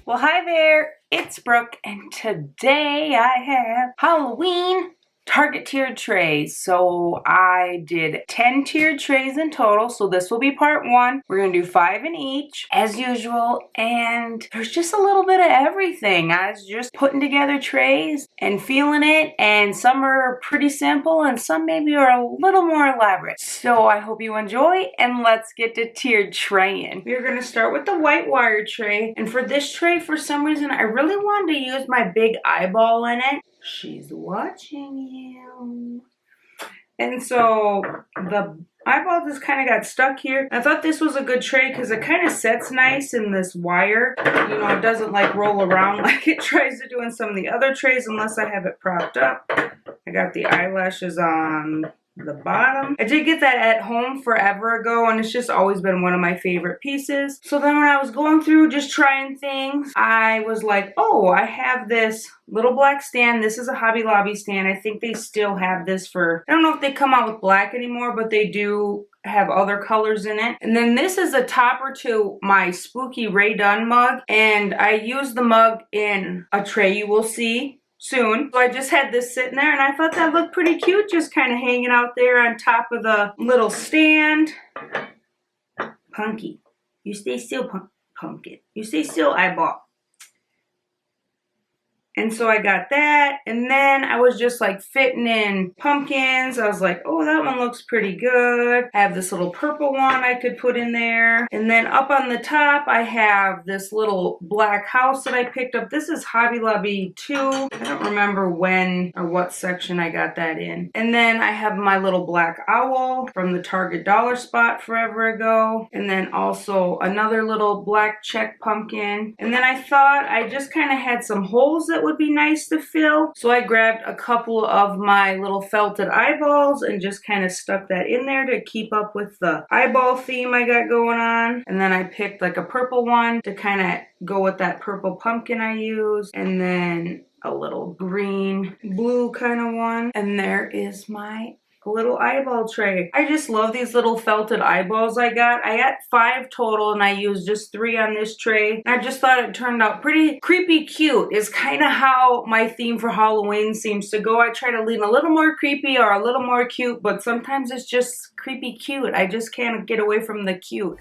Well, hi there, it's Brooke, and today I have Halloween Target tiered trays. So I did 10 tiered trays in total, so this will be part one. We're gonna do 5 in each, as usual, and there's just a little bit of everything. I was just putting together trays and feeling it, and some are pretty simple, and some maybe are a little more elaborate. So I hope you enjoy, and let's get to tiered traying. We're gonna start with the white wire tray, and for this tray, for some reason, I really wanted to use my big eyeball in it. She's watching you. And so the eyeball just kind of got stuck here. I thought this was a good tray because it kind of sets nice in this wire. You know, it doesn't like roll around like it tries to do in some of the other trays unless I have it propped up. I got the eyelashes on the bottom. I did get that at home forever ago, and it's just always been one of my favorite pieces. So then when I was going through just trying things, I was like, oh, I have this little black stand. This is a Hobby Lobby stand. I think they still have this for, I don't know if they come out with black anymore, but they do have other colors in it. And then this is a topper to my spooky Ray Dunn mug, and I use the mug in a tray you will see soon. So I just had this sitting there, and I thought that looked pretty cute, just kind of hanging out there on top of the little stand. Punky, you stay still, pumpkin. You stay still, eyeball. And so I got that, and then I was just like fitting in pumpkins. I was like, oh, that one looks pretty good. I have this little purple one I could put in there. And then up on the top, I have this little black house that I picked up. This is Hobby Lobby 2. I don't remember when or what section I got that in. And then I have my little black owl from the Target dollar spot forever ago. And then also another little black check pumpkin. And then I thought I just kind of had some holes that would be nice to fill. So I grabbed a couple of my little felted eyeballs and just kind of stuck that in there to keep up with the eyeball theme I got going on. And then I picked like a purple one to kind of go with that purple pumpkin I used. And then a little green, blue kind of one. And there is my little eyeball tray. I just love these little felted eyeballs I got. I got 5 total, and I used just 3 on this tray. And I just thought it turned out pretty creepy cute is kind of how my theme for Halloween seems to go. I try to lean a little more creepy or a little more cute, but sometimes it's just creepy cute. I just can't get away from the cute.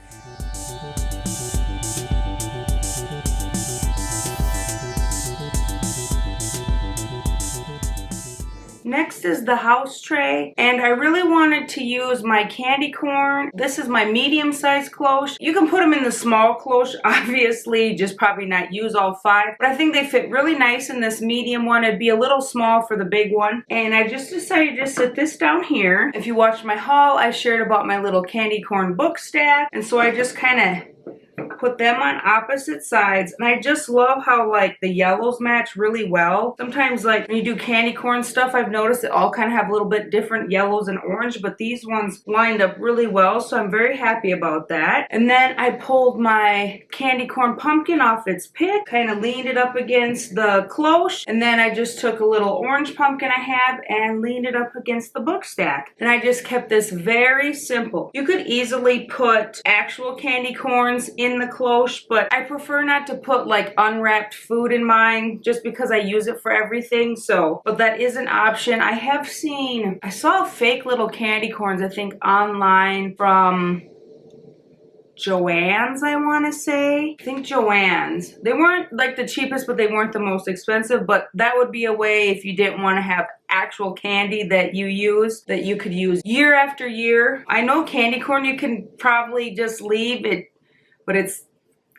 Next is the house tray, and I really wanted to use my candy corn. This is my medium-sized cloche. You can put them in the small cloche, obviously, just probably not use all 5, but I think they fit really nice in this medium one. It'd be a little small for the big one, and I just decided to sit this down here. If you watched my haul, I shared about my little candy corn book stack, and so I just kind of put them on opposite sides, and I just love how like the yellows match really well. Sometimes like when you do candy corn stuff, I've noticed they all kind of have a little bit different yellows and orange, but these ones lined up really well, so I'm very happy about that. And then I pulled my candy corn pumpkin off its pick, kind of leaned it up against the cloche, and then I just took a little orange pumpkin I have and leaned it up against the book stack. And I just kept this very simple. You could easily put actual candy corns in the cloche, but I prefer not to put like unwrapped food in mine just because I use it for everything. So, but that is an option. I saw fake little candy corns, I think online from Joann's, I want to say. I think Joann's. They weren't like the cheapest, but they weren't the most expensive, but that would be a way if you didn't want to have actual candy that you could use year after year. I know candy corn you can probably just leave it, but it's,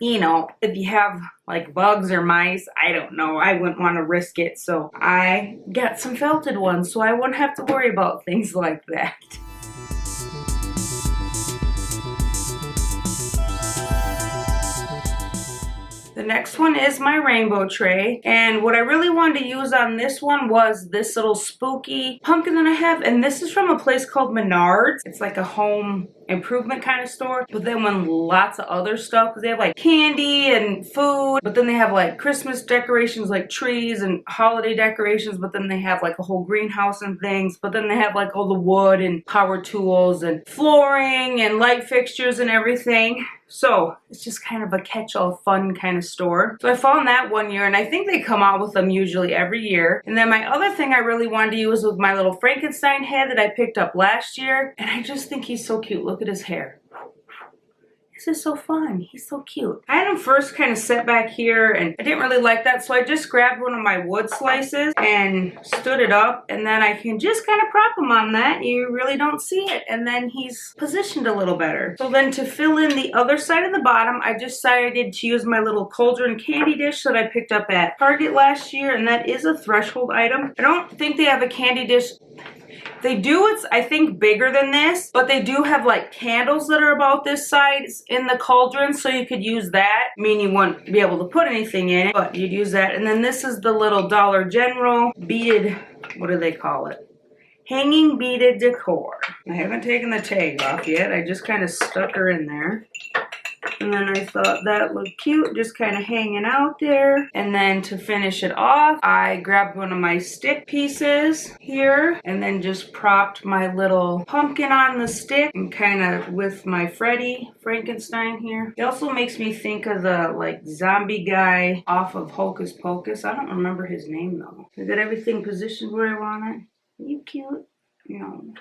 you know, if you have like bugs or mice, I don't know, I wouldn't want to risk it. So I got some felted ones so I wouldn't have to worry about things like that. The next one is my rainbow tray, and what I really wanted to use on this one was this little spooky pumpkin that I have, and this is from a place called Menards. It's like a home improvement kind of store, but then when lots of other stuff, because they have like candy and food, but then they have like Christmas decorations like trees and holiday decorations, but then they have like a whole greenhouse and things, but then they have like all the wood and power tools and flooring and light fixtures and everything. So it's just kind of a catch-all fun kind of store. So I found that one year, and I think they come out with them usually every year. And then my other thing I really wanted to use was my little Frankenstein head that I picked up last year. And I just think he's so cute. Look at his hair. This is so fun. He's so cute. I had him first kind of set back here, and I didn't really like that, so I just grabbed one of my wood slices and stood it up, and then I can just kind of prop him on that. You really don't see it, and then he's positioned a little better. So then to fill in the other side of the bottom, I decided to use my little cauldron candy dish that I picked up at Target last year, and that is a threshold item. I don't think they have a candy dish. They do, it's I think bigger than this, but they do have like candles that are about this size in the cauldron, so you could use that. I mean, you wouldn't be able to put anything in it, but you'd use that. And then this is the little Dollar General beaded, what do they call it? Hanging beaded decor. I haven't taken the tag off yet. I just kind of stuck her in there. And then I thought that looked cute, just kind of hanging out there. And then to finish it off, I grabbed one of my stick pieces here and then just propped my little pumpkin on the stick and kind of with my Freddy Frankenstein here. It also makes me think of the like zombie guy off of Hocus Pocus. I don't remember his name though. I got everything positioned where I want it. Are you cute? No.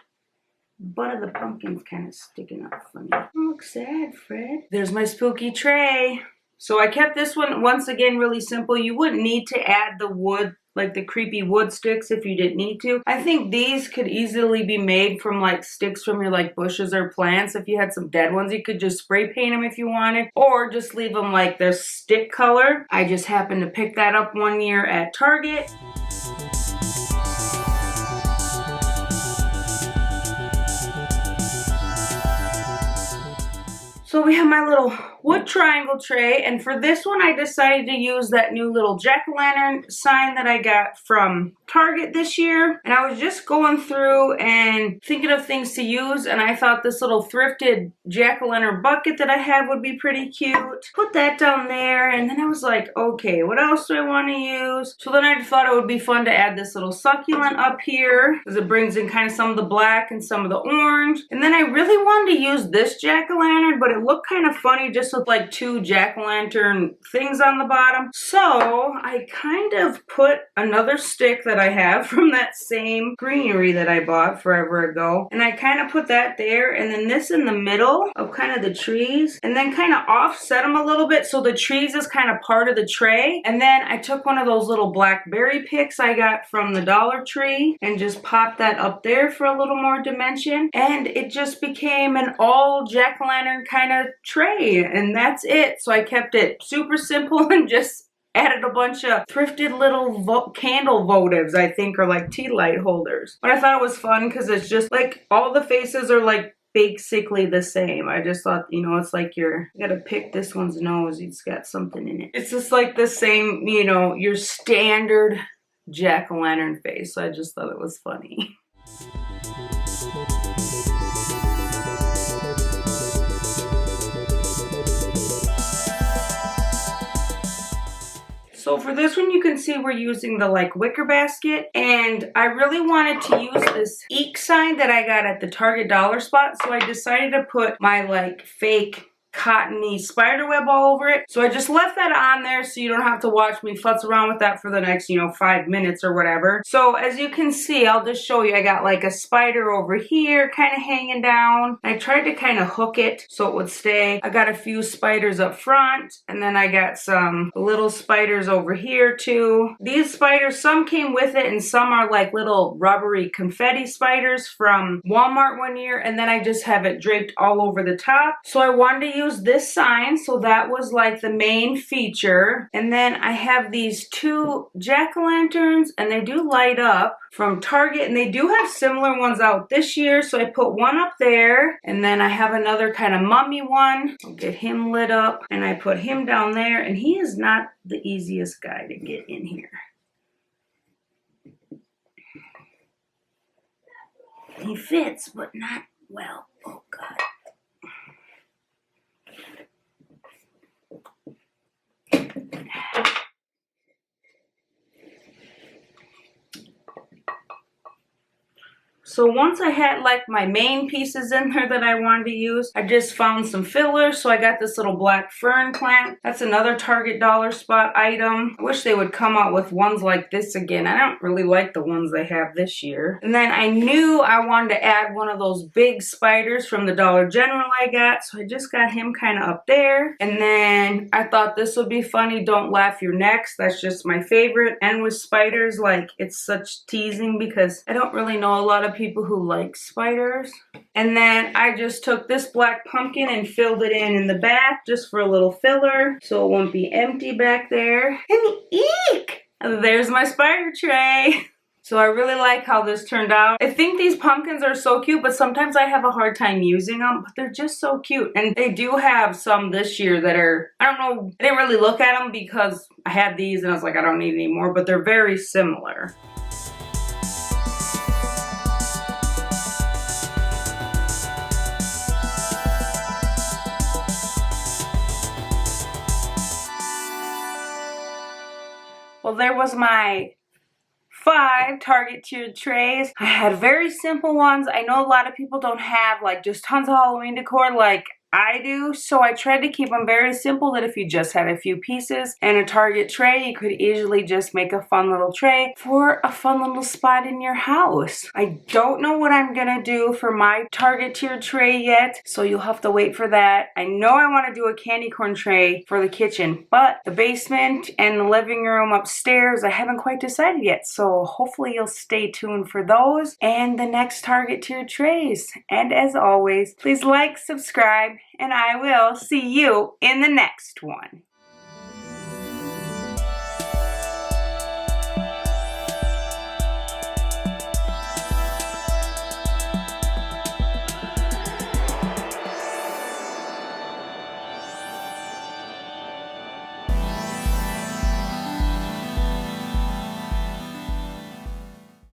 Butt of the pumpkin's kind of sticking up funny. Don't look sad, Fred. There's my spooky tray. So I kept this one, once again, really simple. You wouldn't need to add the wood, like the creepy wood sticks if you didn't need to. I think these could easily be made from like sticks from your like bushes or plants. If you had some dead ones, you could just spray paint them if you wanted, or just leave them like their stick color. I just happened to pick that up one year at Target. So we have my little wood triangle tray, and for this one I decided to use that new little jack-o'-lantern sign that I got from Target this year. And I was just going through and thinking of things to use, and I thought this little thrifted jack-o'-lantern bucket that I have would be pretty cute. Put that down there, and then I was like, okay, what else do I want to use? So then I thought it would be fun to add this little succulent up here, because it brings in kind of some of the black and some of the orange. And then I really wanted to use this jack-o'-lantern, but it looked kind of funny just with like two jack-o'-lantern things on the bottom. So I kind of put another stick that I have from that same greenery that I bought forever ago, and I kind of put that there, and then this in the middle of kind of the trees, and then kind of offset them a little bit so the trees is kind of part of the tray. And then I took one of those little blackberry picks I got from the Dollar Tree and just popped that up there for a little more dimension, and it just became an all jack-o'-lantern kind of tray, and that's it. So I kept it super simple and just added a bunch of thrifted little candle votives, I think, or like tea light holders. But I thought it was fun because it's just like all the faces are like basically the same. I just thought, you know, it's like you gotta pick this one's nose. It's got something in it. It's just like the same, you know, your standard jack-o'-lantern face. So I just thought it was funny. So for this one, you can see we're using the like wicker basket, and I really wanted to use this eek sign that I got at the Target dollar spot, so I decided to put my like fake cottony spider web all over it. So I just left that on there so you don't have to watch me futz around with that for the next, you know, 5 minutes or whatever. So as you can see, I'll just show you, I got like a spider over here kind of hanging down. I tried to kind of hook it so it would stay. I got a few spiders up front, and then I got some little spiders over here too. These spiders, some came with it and some are like little rubbery confetti spiders from Walmart one year, and then I just have it draped all over the top. So I wanted to use this sign, so that was like the main feature. And then I have these two jack-o'-lanterns, and they do light up from Target, and they do have similar ones out this year, so I put one up there, and then I have another kind of mummy one. I'll get him lit up, and I put him down there, and he is not the easiest guy to get in here. He fits, but not well. Oh God. So once I had like my main pieces in there that I wanted to use, I just found some fillers. So I got this little black fern clamp. That's another Target dollar spot item. I wish they would come out with ones like this again. I don't really like the ones they have this year. And then I knew I wanted to add one of those big spiders from the Dollar General I got. So I just got him kind of up there. And then I thought this would be funny. Don't laugh, you're next. That's just my favorite. And with spiders, like, it's such teasing because I don't really know a lot of people who like spiders. And then I just took this black pumpkin and filled it in the back just for a little filler so it won't be empty back there. And eek! There's my spider tray. So I really like how this turned out. I think these pumpkins are so cute, but sometimes I have a hard time using them, but they're just so cute. And they do have some this year that are, I don't know, I didn't really look at them because I had these and I was like, I don't need any more, but they're very similar. Well, there was my 5 Target tiered trays. I had very simple ones. I know a lot of people don't have like just tons of Halloween decor like I do, so I tried to keep them very simple, that if you just had a few pieces and a Target tray, you could easily just make a fun little tray for a fun little spot in your house. I don't know what I'm gonna do for my Target tiered tray yet, so you'll have to wait for that. I know I want to do a candy corn tray for the kitchen, but the basement and the living room upstairs, I haven't quite decided yet, so hopefully you'll stay tuned for those and the next Target tiered trays. And as always, please like, subscribe, and I will see you in the next one.